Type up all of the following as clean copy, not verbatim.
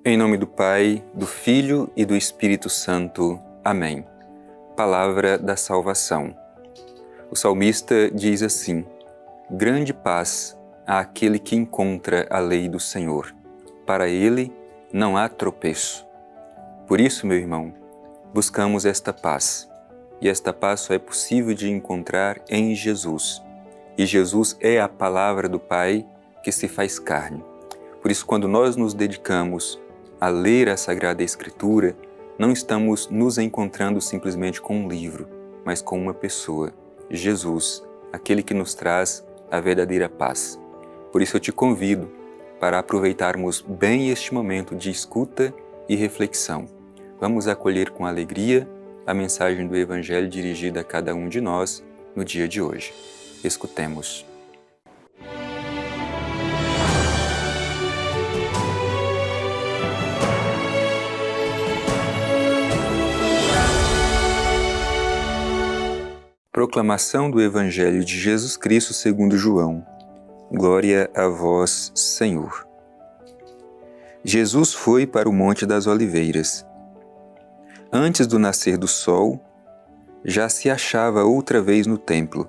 Em nome do Pai, do Filho e do Espírito Santo. Amém. Palavra da salvação. O salmista diz assim: grande paz àquele que encontra a lei do Senhor. Para ele não há tropeço. Por isso, meu irmão, buscamos esta paz. E esta paz só é possível de encontrar em Jesus. E Jesus é a palavra do Pai que se faz carne. Por isso, quando nós nos dedicamos a ler a Sagrada Escritura, não estamos nos encontrando simplesmente com um livro, mas com uma pessoa, Jesus, aquele que nos traz a verdadeira paz. Por isso eu te convido para aproveitarmos bem este momento de escuta e reflexão. Vamos acolher com alegria a mensagem do Evangelho dirigida a cada um de nós no dia de hoje. Escutemos. Proclamação do Evangelho de Jesus Cristo segundo João. Glória a vós, Senhor. Jesus foi para o Monte das Oliveiras. Antes do nascer do sol, já se achava outra vez no templo.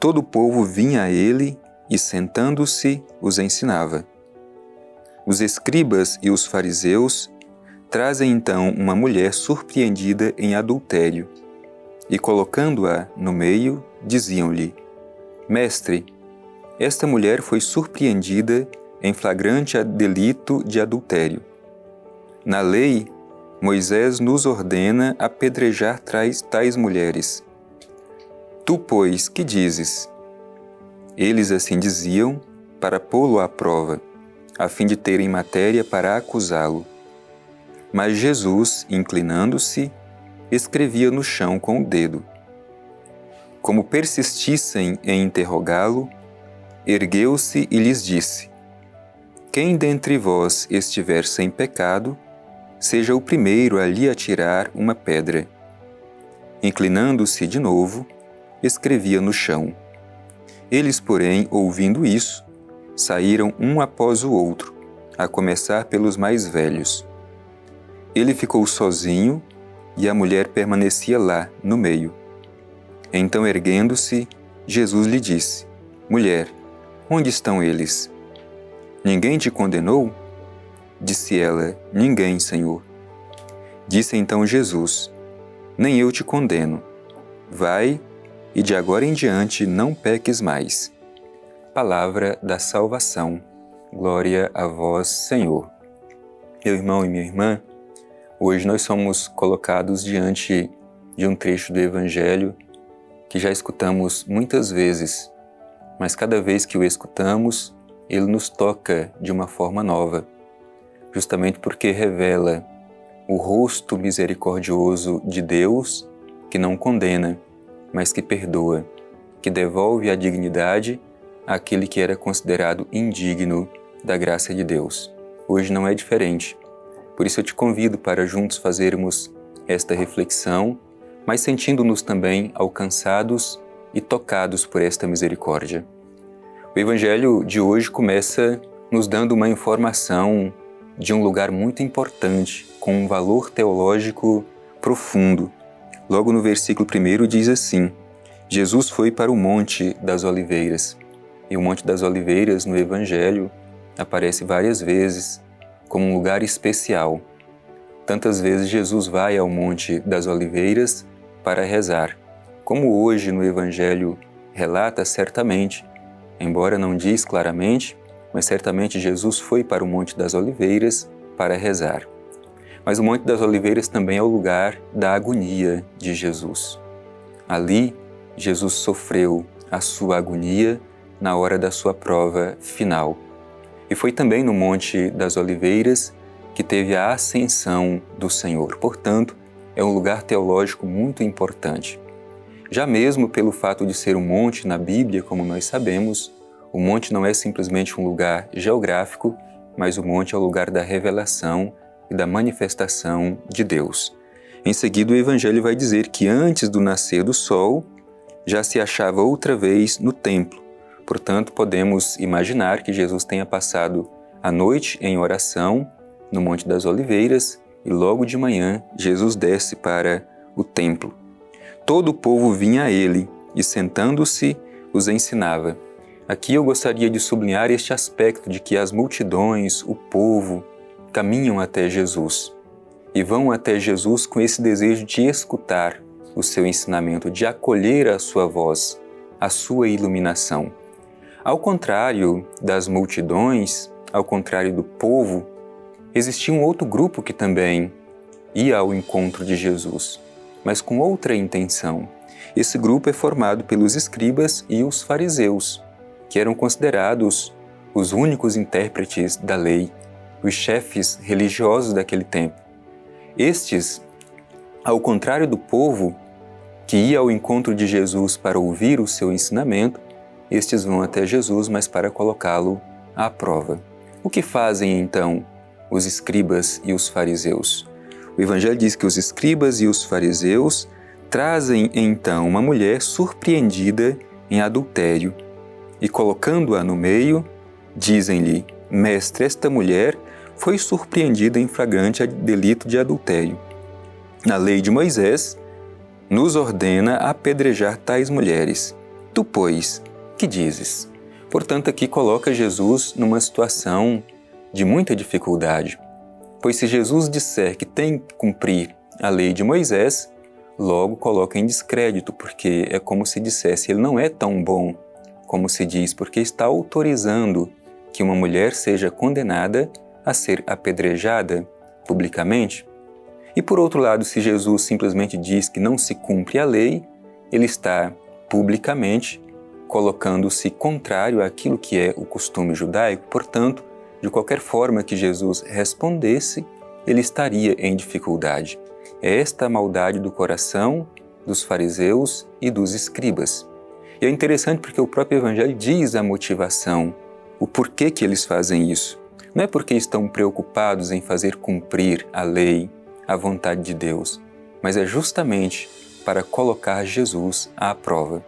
Todo o povo vinha a ele e, sentando-se, os ensinava. Os escribas e os fariseus trazem então uma mulher surpreendida em adultério e, colocando-a no meio, diziam-lhe: Mestre, esta mulher foi surpreendida em flagrante delito de adultério. Na lei, Moisés nos ordena apedrejar tais mulheres. Tu, pois, que dizes? Eles assim diziam para pô-lo à prova, a fim de terem matéria para acusá-lo. Mas Jesus, inclinando-se, escrevia no chão com o dedo. Como persistissem em interrogá-lo, ergueu-se e lhes disse: Quem dentre vós estiver sem pecado, seja o primeiro a lhe atirar uma pedra. Inclinando-se de novo, escrevia no chão. Eles, porém, ouvindo isso, saíram um após o outro, a começar pelos mais velhos. Ele ficou sozinho e a mulher permanecia lá, no meio. Então, erguendo-se, Jesus lhe disse: Mulher, onde estão eles? Ninguém te condenou? Disse ela: Ninguém, Senhor. Disse então Jesus: Nem eu te condeno. Vai, e de agora em diante não peques mais. Palavra da salvação. Glória a vós, Senhor. Meu irmão e minha irmã, hoje nós somos colocados diante de um trecho do Evangelho que já escutamos muitas vezes, mas cada vez que o escutamos, ele nos toca de uma forma nova, justamente porque revela o rosto misericordioso de Deus, que não condena, mas que perdoa, que devolve a dignidade àquele que era considerado indigno da graça de Deus. Hoje não é diferente. Por isso eu te convido para juntos fazermos esta reflexão, mas sentindo-nos também alcançados e tocados por esta misericórdia. O Evangelho de hoje começa nos dando uma informação de um lugar muito importante, com um valor teológico profundo. Logo no versículo 1 diz assim: Jesus foi para o Monte das Oliveiras. E o Monte das Oliveiras no Evangelho aparece várias vezes como um lugar especial. Tantas vezes Jesus vai ao Monte das Oliveiras para rezar. Como hoje no Evangelho relata certamente, embora não diz claramente, mas certamente Jesus foi para o Monte das Oliveiras para rezar. Mas o Monte das Oliveiras também é o lugar da agonia de Jesus. Ali, Jesus sofreu a sua agonia na hora da sua prova final. E foi também no Monte das Oliveiras que teve a ascensão do Senhor. Portanto, é um lugar teológico muito importante. Já mesmo pelo fato de ser um monte na Bíblia, como nós sabemos, o monte não é simplesmente um lugar geográfico, mas o monte é o lugar da revelação e da manifestação de Deus. Em seguida, o Evangelho vai dizer que antes do nascer do sol, já se achava outra vez no templo. Portanto, podemos imaginar que Jesus tenha passado À noite, em oração, no Monte das Oliveiras, e logo de manhã, Jesus desce para o templo. Todo o povo vinha a ele e, sentando-se, os ensinava. Aqui eu gostaria de sublinhar este aspecto de que as multidões, o povo, caminham até Jesus e vão até Jesus com esse desejo de escutar o seu ensinamento, de acolher a sua voz, a sua iluminação. Ao contrário das multidões, ao contrário do povo, existia um outro grupo que também ia ao encontro de Jesus, mas com outra intenção. Esse grupo é formado pelos escribas e os fariseus, que eram considerados os únicos intérpretes da lei, os chefes religiosos daquele tempo. Estes, ao contrário do povo, que ia ao encontro de Jesus para ouvir o seu ensinamento, estes vão até Jesus, mas para colocá-lo à prova. O que fazem então os escribas e os fariseus? O Evangelho diz que os escribas e os fariseus trazem então uma mulher surpreendida em adultério e, colocando-a no meio, dizem-lhe: Mestre, esta mulher foi surpreendida em flagrante delito de adultério. Na lei de Moisés, nos ordena apedrejar tais mulheres. Tu, pois, que dizes? Portanto, aqui coloca Jesus numa situação de muita dificuldade, pois se Jesus disser que tem que cumprir a lei de Moisés, logo coloca em descrédito, porque é como se dissesse, ele não é tão bom como se diz, porque está autorizando que uma mulher seja condenada a ser apedrejada publicamente. E por outro lado, se Jesus simplesmente diz que não se cumpre a lei, ele está publicamente colocando-se contrário àquilo que é o costume judaico. Portanto, de qualquer forma que Jesus respondesse, ele estaria em dificuldade. É esta a maldade do coração dos fariseus e dos escribas. E é interessante porque o próprio Evangelho diz a motivação, o porquê que eles fazem isso. Não é porque estão preocupados em fazer cumprir a lei, a vontade de Deus, mas é justamente para colocar Jesus à prova.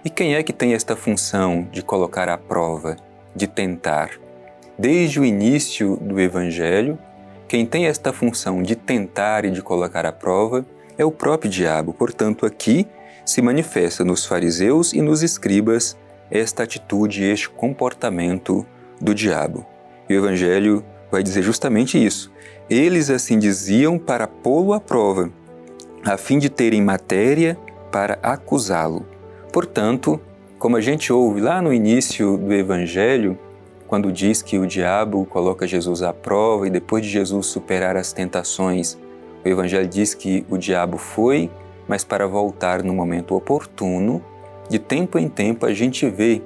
E quem é que tem esta função de colocar à prova, de tentar? Desde o início do Evangelho, quem tem esta função de tentar e de colocar à prova é o próprio diabo. Portanto, aqui se manifesta nos fariseus e nos escribas esta atitude, este comportamento do diabo. E o Evangelho vai dizer justamente isso. Eles assim diziam para pô-lo à prova, a fim de terem matéria para acusá-lo. Portanto, como a gente ouve lá no início do Evangelho, quando diz que o diabo coloca Jesus à prova e depois de Jesus superar as tentações, o Evangelho diz que o diabo foi, mas para voltar no momento oportuno. De tempo em tempo a gente vê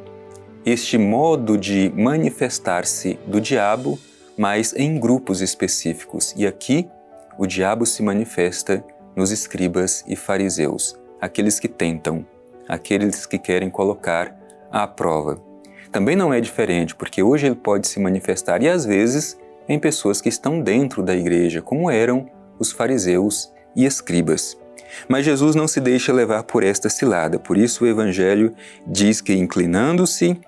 este modo de manifestar-se do diabo, mas em grupos específicos. E aqui o diabo se manifesta nos escribas e fariseus, aqueles que tentam, aqueles que querem colocar à prova. Também não é diferente, porque hoje ele pode se manifestar, e às vezes, em pessoas que estão dentro da igreja, como eram os fariseus e escribas. Mas Jesus não se deixa levar por esta cilada, por isso o Evangelho diz que, inclinando-se,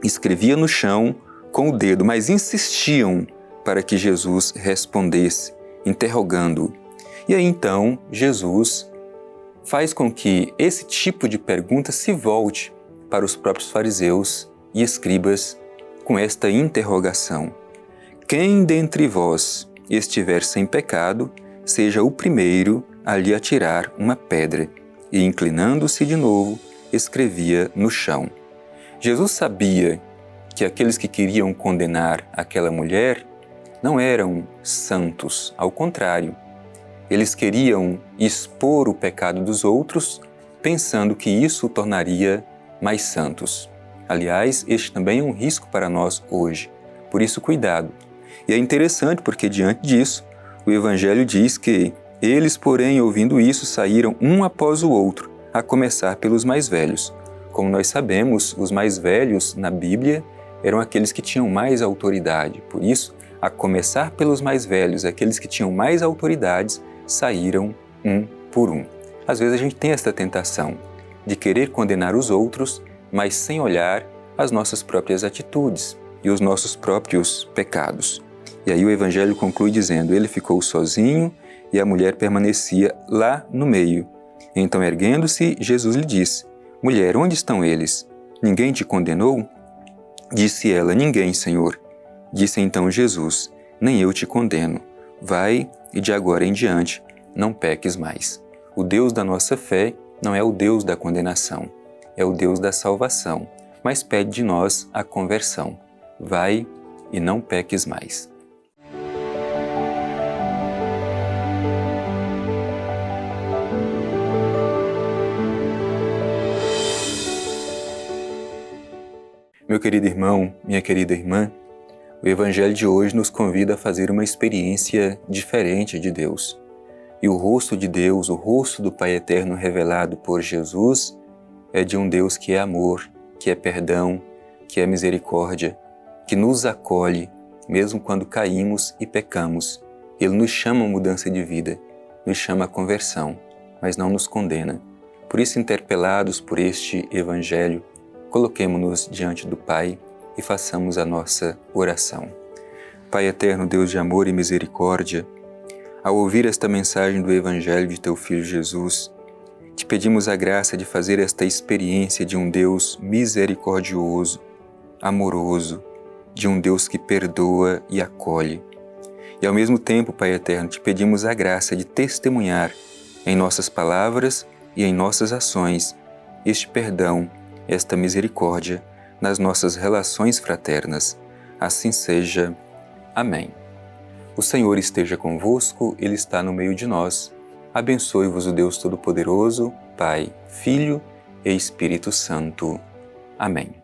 escrevia no chão com o dedo, mas insistiam para que Jesus respondesse, interrogando-o. E aí então Jesus faz com que esse tipo de pergunta se volte para os próprios fariseus e escribas com esta interrogação: quem dentre vós estiver sem pecado, seja o primeiro a lhe atirar uma pedra. E, inclinando-se de novo, escrevia no chão. Jesus sabia que aqueles que queriam condenar aquela mulher não eram santos, ao contrário. Eles queriam expor o pecado dos outros, pensando que isso o tornaria mais santos. Aliás, este também é um risco para nós hoje, por isso cuidado. E é interessante porque, diante disso, o Evangelho diz que eles, porém, ouvindo isso, saíram um após o outro, a começar pelos mais velhos. Como nós sabemos, os mais velhos na Bíblia eram aqueles que tinham mais autoridade. Por isso, a começar pelos mais velhos, aqueles que tinham mais autoridades, saíram um por um. Às vezes a gente tem esta tentação de querer condenar os outros, mas sem olhar as nossas próprias atitudes. e os nossos próprios pecados. E aí o Evangelho conclui dizendo: ele ficou sozinho e a mulher permanecia lá no meio. Então, erguendo-se, Jesus lhe disse: mulher, onde estão eles? Ninguém te condenou? Disse ela: ninguém, Senhor. Disse então Jesus: nem eu te condeno. Vai e de agora em diante não peques mais. O Deus da nossa fé não é o Deus da condenação, é o Deus da salvação, mas pede de nós a conversão. Vai e não peques mais. Meu querido irmão, minha querida irmã, o Evangelho de hoje nos convida a fazer uma experiência diferente de Deus. E o rosto de Deus, o rosto do Pai Eterno revelado por Jesus, é de um Deus que é amor, que é perdão, que é misericórdia, que nos acolhe, mesmo quando caímos e pecamos. Ele nos chama a mudança de vida, nos chama a conversão, mas não nos condena. Por isso, interpelados por este Evangelho, coloquemo-nos diante do Pai e façamos a nossa oração. Pai eterno, Deus de amor e misericórdia, ao ouvir esta mensagem do Evangelho de Teu Filho Jesus, te pedimos a graça de fazer esta experiência de um Deus misericordioso, amoroso, de um Deus que perdoa e acolhe. E ao mesmo tempo, Pai eterno, te pedimos a graça de testemunhar em nossas palavras e em nossas ações este perdão, esta misericórdia nas nossas relações fraternas. Assim seja. Amém. O Senhor esteja convosco, Ele está no meio de nós. Abençoe-vos o Deus Todo-Poderoso, Pai, Filho e Espírito Santo. Amém.